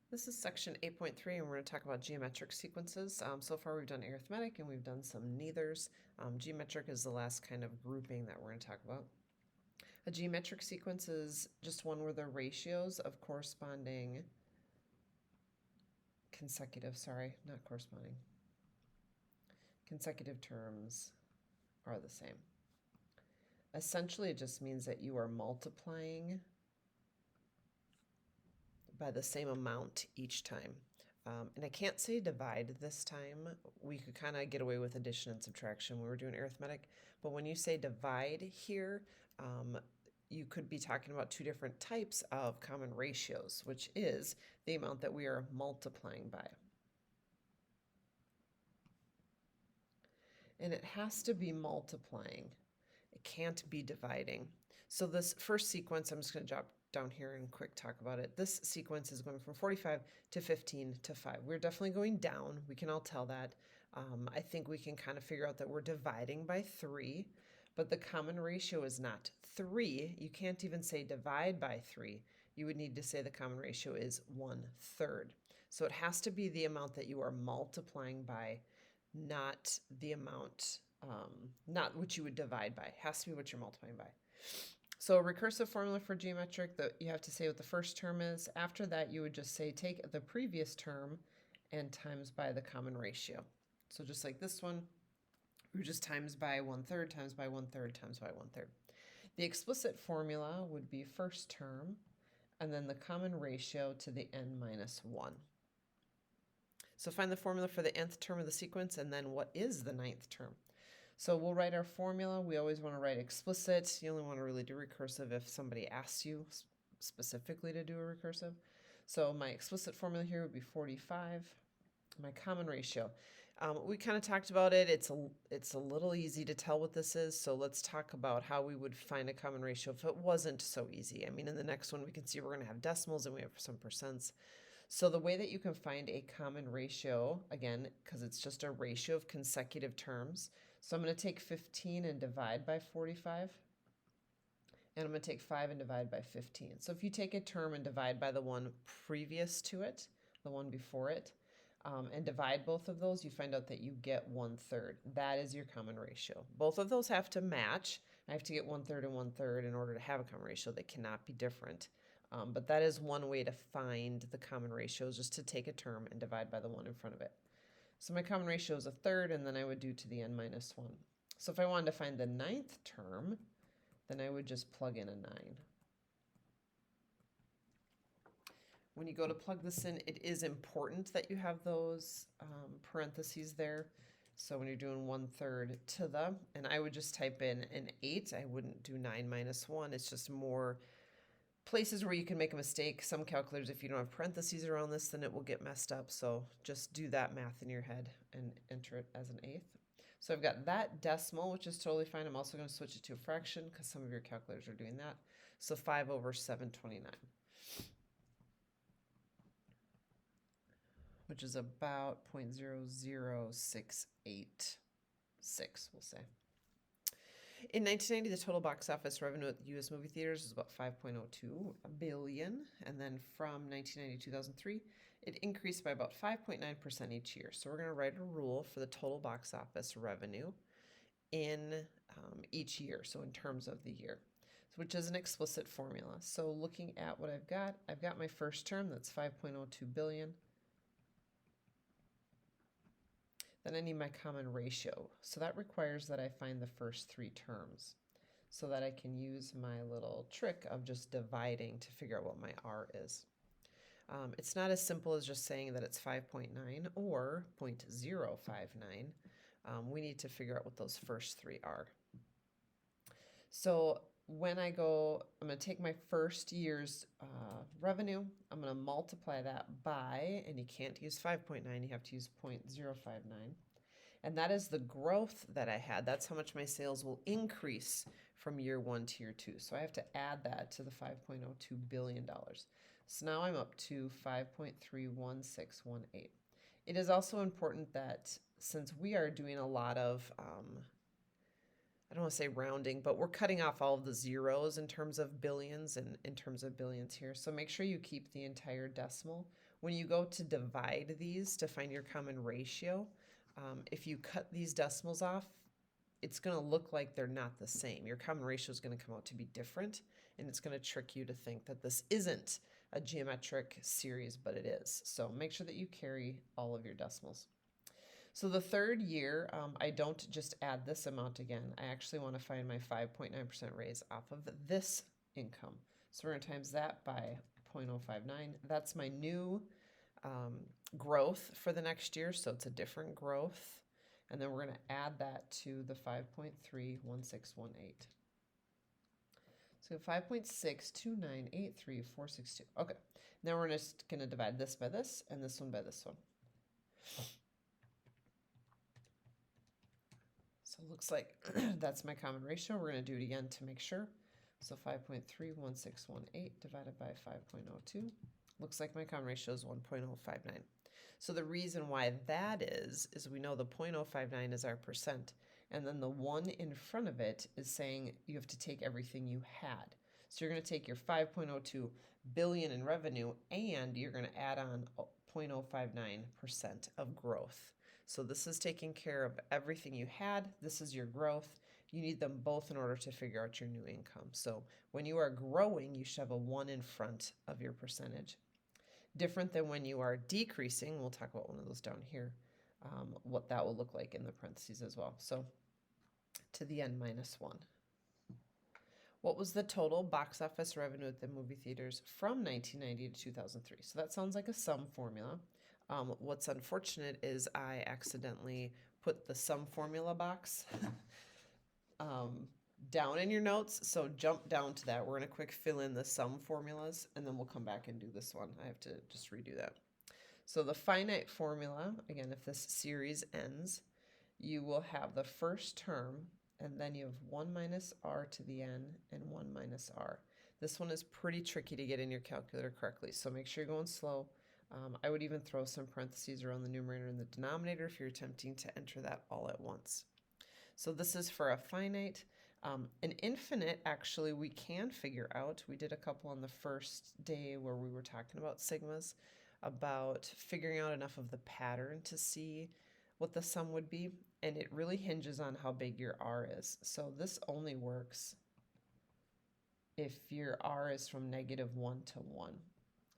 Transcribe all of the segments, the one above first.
This is section 8.3, and we're going to talk about geometric sequences. So far, we've done arithmetic and we've done some neithers. Geometric is the last kind of grouping that we're going to talk about. A geometric sequence is just one where the ratios of corresponding consecutive terms are the same. Essentially, it just means that you are multiplying by the same amount each time. And I can't say divide this time. We could kind of get away with addition and subtraction when we were doing arithmetic. But when you say divide here, you could be talking about two different types of common ratios, which is the amount that we are multiplying by. And it has to be multiplying. It can't be dividing. So this first sequence, I'm just going to drop down here and quick talk about it. This sequence is going from 45 to 15 to 5. We're definitely going down. We can all tell that. I think we can kind of figure out that we're dividing by 3, but the common ratio is not 3. You can't even say divide by 3. You would need to say the common ratio is 1/3. So it has to be the amount that you are multiplying by, not the amount, not what you would divide by. It has to be what you're multiplying by. So a recursive formula for geometric, that you have to say what the first term is. After that, you would just say take the previous term and times by the common ratio. So just like this one, we just times by 1/3, times by 1/3, times by 1/3. The explicit formula would be first term and then the common ratio to the n minus 1. So find the formula for the nth term of the sequence, and then what is the ninth term? So we'll write our formula. We always want to write explicit. You only want to really do recursive if somebody asks you specifically to do a recursive. So my explicit formula here would be 45. My common ratio. We kind of talked about it. It's a little easy to tell what this is. So let's talk about how we would find a common ratio if it wasn't so easy. I mean, in the next one, we can see we're going to have decimals and we have some percents. So the way that you can find a common ratio, again, because it's just a ratio of consecutive terms. So I'm going to take 15 and divide by 45. And I'm going to take 5 and divide by 15. So if you take a term and divide by the one previous to it, the one before it, and divide both of those, you find out that you get 1/3. That is your common ratio. Both of those have to match. I have to get 1/3 and 1/3 in order to have a common ratio. They cannot be different. But that is one way to find the common ratio, is just to take a term and divide by the one in front of it. So my common ratio is 1/3, and then I would do to the n minus 1. So if I wanted to find the ninth term, then I would just plug in a 9. When you go to plug this in, it is important that you have those parentheses there. So when you're doing 1/3 to the, and I would just type in an 8. I wouldn't do 9 minus 1. It's just more places where you can make a mistake. Some calculators, if you don't have parentheses around this, then it will get messed up. So just do that math in your head and enter it as an 1/8. So I've got that decimal, which is totally fine. I'm also going to switch it to a fraction because some of your calculators are doing that. So 5 over 729. Which is about 0.00686, we'll say. In 1990, the total box office revenue at the U.S. movie theaters was about $5.02 billion, and then from 1990 to 2003, it increased by about 5.9% each year. So we're going to write a rule for the total box office revenue in each year, so in terms of the year, which is an explicit formula. So looking at what I've got my first term, that's 5.02 billion. Then I need my common ratio. So that requires that I find the first 3 terms so that I can use my little trick of just dividing to figure out what my R is. It's not as simple as just saying that it's 5.9 or 0.059. We need to figure out what those first 3 are. So when I go, I'm going to take my first year's revenue, I'm going to multiply that by, and you can't use 5.9, you have to use 0.059. And that is the growth that I had. That's how much my sales will increase from year 1 to year 2. So I have to add that to the $5.02 billion. So now I'm up to 5.31618. It is also important that since we are doing a lot of I don't want to say rounding, but we're cutting off all of the zeros in terms of billions and in terms of billions here. So make sure you keep the entire decimal. When you go to divide these to find your common ratio, if you cut these decimals off, it's going to look like they're not the same. Your common ratio is going to come out to be different, and it's going to trick you to think that this isn't a geometric series, but it is. So make sure that you carry all of your decimals. So the third year, I don't just add this amount again. I actually want to find my 5.9% raise off of this income. So we're going to times that by 0.059. That's my new growth for the next year, so it's a different growth. And then we're going to add that to the 5.31618. So 5.62983,462. Okay, now we're just going to divide this by this and this one by this one. So it looks like that's my common ratio. We're going to do it again to make sure. So 5.31618 divided by 5.02. Looks like my common ratio is 1.059. So the reason why that is we know the 0.059 is our percent, and then the 1 in front of it is saying you have to take everything you had. So you're going to take your 5.02 billion in revenue, and you're going to add on 0.059% of growth. So this is taking care of everything you had. This is your growth. You need them both in order to figure out your new income. So when you are growing, you should have a 1 in front of your percentage. Different than when you are decreasing. We'll talk about one of those down here, what that will look like in the parentheses as well. So to the n minus 1. What was the total box office revenue at the movie theaters from 1990 to 2003? So that sounds like a sum formula. What's unfortunate is I accidentally put the sum formula box down in your notes, so jump down to that. We're going to quick fill in the sum formulas, and then we'll come back and do this one. I have to just redo that. So the finite formula, again, if this series ends, you will have the first term, and then you have 1 minus r to the n and 1 minus r. This one is pretty tricky to get in your calculator correctly, so make sure you're going slow. I would even throw some parentheses around the numerator and the denominator if you're attempting to enter that all at once. So this is for a finite. An infinite, actually, we can figure out. We did a couple on the first day where we were talking about sigmas, about figuring out enough of the pattern to see what the sum would be. And it really hinges on how big your r is. So this only works if your r is from -1 to 1.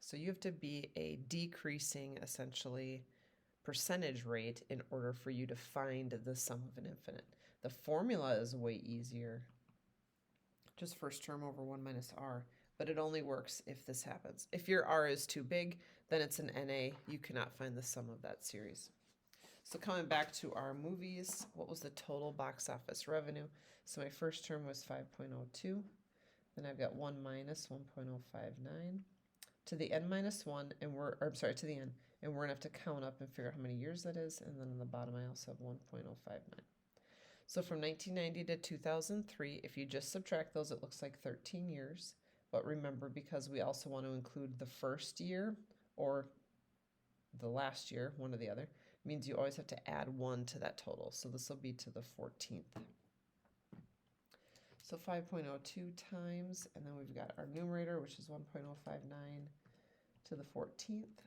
So you have to be a decreasing, essentially, percentage rate in order for you to find the sum of an infinite. The formula is way easier, just first term over 1 minus r, but it only works if this happens. If your r is too big, then it's an NA. You cannot find the sum of that series. So coming back to our movies, what was the total box office revenue? So my first term was 5.02. Then I've got 1 minus 1.059 to the n minus 1, and to the n, and we're going to have to count up and figure out how many years that is, and then on the bottom I also have 1.059. So from 1990 to 2003, if you just subtract those, it looks like 13 years. But remember, because we also want to include the first year or the last year, one or the other, means you always have to add 1 to that total. So this will be to the 14th. So 5.02 times, and then we've got our numerator, which is 1.059 to the 14th,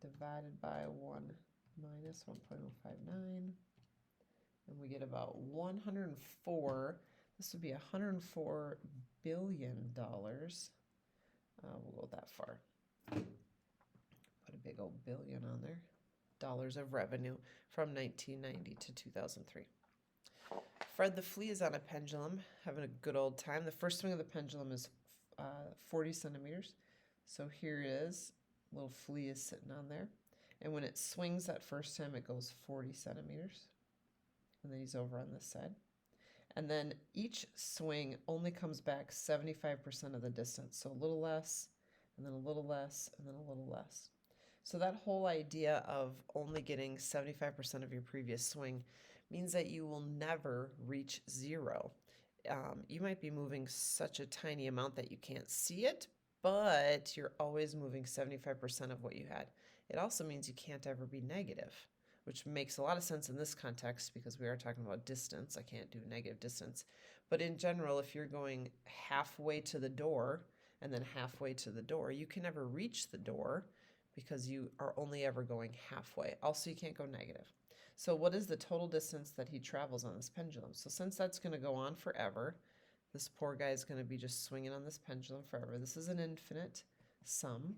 divided by 1 minus 1.059, and we get about 104. This would be $104 billion. We'll go that far. Put a big old billion on there. Dollars of revenue from 1990 to 2003. Fred the Flea is on a pendulum, having a good old time. The first swing of the pendulum is 40 centimeters. So here it is. Little flea is sitting on there. And when it swings that first time, it goes 40 centimeters. And then he's over on this side. And then each swing only comes back 75% of the distance. So a little less, and then a little less, and then a little less. So that whole idea of only getting 75% of your previous swing means that you will never reach 0. You might be moving such a tiny amount that you can't see it, but you're always moving 75% of what you had. It also means you can't ever be negative, which makes a lot of sense in this context because we are talking about distance. I can't do negative distance. But in general, if you're going halfway to the door and then halfway to the door, you can never reach the door because you are only ever going halfway. Also, you can't go negative. So what is the total distance that he travels on this pendulum? So since that's going to go on forever, this poor guy is going to be just swinging on this pendulum forever. This is an infinite sum.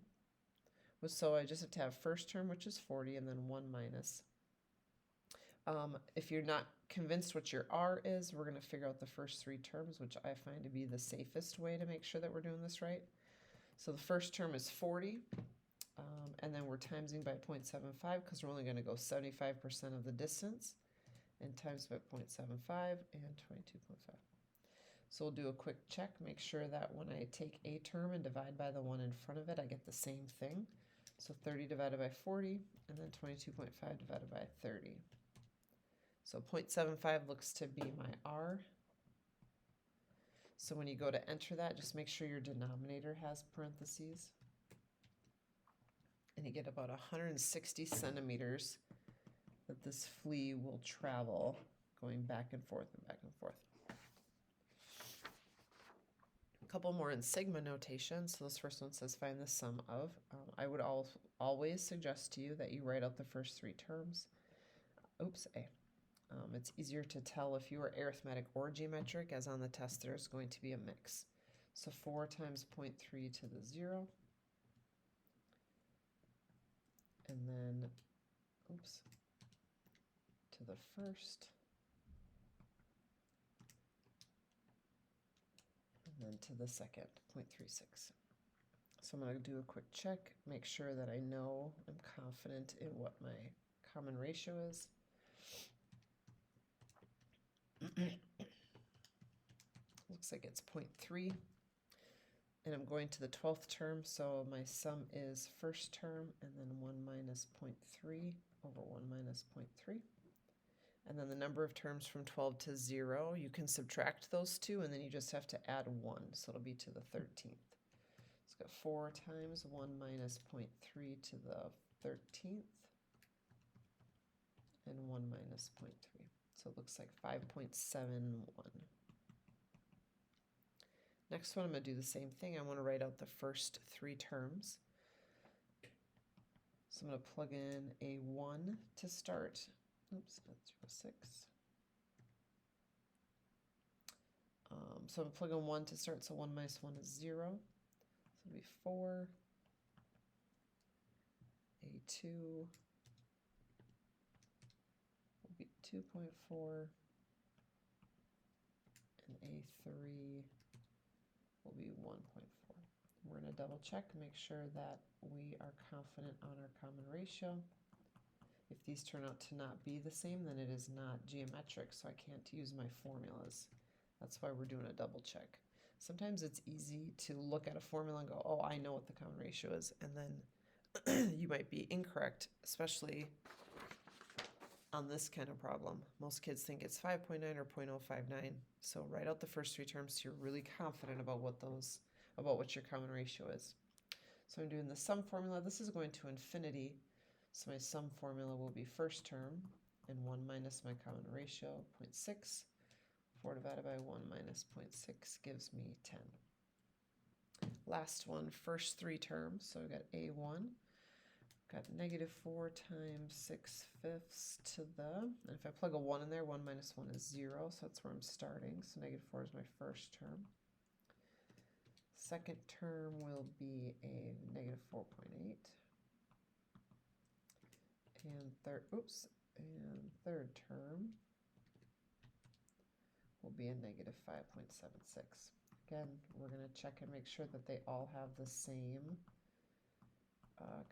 So I just have to have first term, which is 40, and then 1 minus. If you're not convinced what your R is, we're going to figure out the first three terms, which I find to be the safest way to make sure that we're doing this right. So the first term is 40, and then we're timesing by 0.75 because we're only going to go 75% of the distance, and times by 0.75 and 22.5. So we'll do a quick check, make sure that when I take a term and divide by the one in front of it, I get the same thing. So 30 divided by 40, and then 22.5 divided by 30. So 0.75 looks to be my R. So when you go to enter that, just make sure your denominator has parentheses. And you get about 160 centimeters that this flea will travel going back and forth and back and forth. A couple more in sigma notation. So this first one says find the sum of. I would always suggest to you that you write out the first three terms. Oops, A. It's easier to tell if you are arithmetic or geometric, as on the test there's going to be a mix. So 4 times 0.3 to the 0. And then, oops, to the first. And then to the second, 0.36. So I'm going to do a quick check, make sure that I know I'm confident in what my common ratio is. Looks like it's 0.3. And I'm going to the 12th term, so my sum is first term and then 1 minus 0.3 over 1 minus 0.3. And then the number of terms from 12 to 0, you can subtract those two, and then you just have to add 1, so it'll be to the 13th. It's got 4 times 1 minus 0.3 to the 13th, and 1 minus 0.3. So it looks like 5.71. Next one, I'm going to do the same thing. I want to write out the first three terms. So I'm going to plug in a 1 to start. Oops, that's 6. So I'm going to plug in 1 to start, so 1 minus 1 is 0. So it'll be 4. A2 will be 2.4. And A3 will be 1.4. We're going to double check, make sure that we are confident on our common ratio. If these turn out to not be the same, then it is not geometric, so I can't use my formulas. That's why we're doing a double check. Sometimes it's easy to look at a formula and go, oh, I know what the common ratio is, and then you might be incorrect, especially on this kind of problem. Most kids think it's 5.9 or 0.059, so write out the first three terms so you're really confident about what your common ratio is. So I'm doing the sum formula. This is going to infinity, so my sum formula will be first term and 1 minus my common ratio, 0.6. 4 divided by 1 minus 0.6 gives me 10. Last one, first three terms. So I've got A1, got negative 4 times 6/5 to the, and if I plug a 1 in there, 1 minus 1 is 0, so that's where I'm starting. So negative 4 is my first term. Second term will be a negative 4.8. And third term will be a negative 5.76. Again, we're going to check and make sure that they all have the same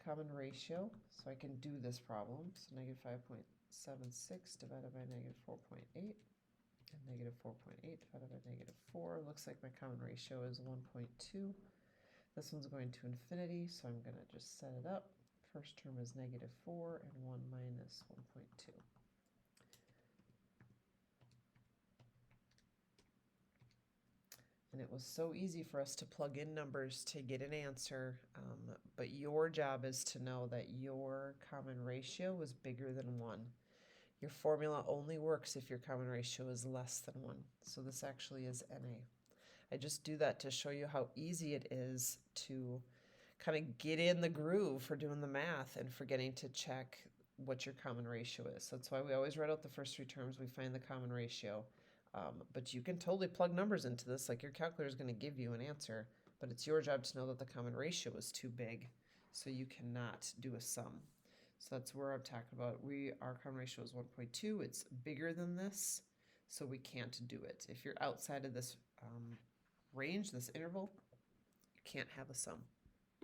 common ratio, so I can do this problem. So negative 5.76 divided by negative 4.8, and negative 4.8 divided by negative 4. Looks like my common ratio is 1.2. This one's going to infinity, so I'm going to just set it up. First term is negative 4 and 1 minus 1.2. And it was so easy for us to plug in numbers to get an answer. But your job is to know that your common ratio was bigger than 1. Your formula only works if your common ratio is less than 1. So this actually is NA. I just do that to show you how easy it is to kind of get in the groove for doing the math and forgetting to check what your common ratio is. So that's why we always write out the first 3 terms. We find the common ratio. But you can totally plug numbers into this. Like your calculator is going to give you an answer, but it's your job to know that the common ratio is too big, so you cannot do a sum. So that's where I'm talking about. Our common ratio is 1.2. It's bigger than this, so we can't do it. If you're outside of this range, this interval, you can't have a sum.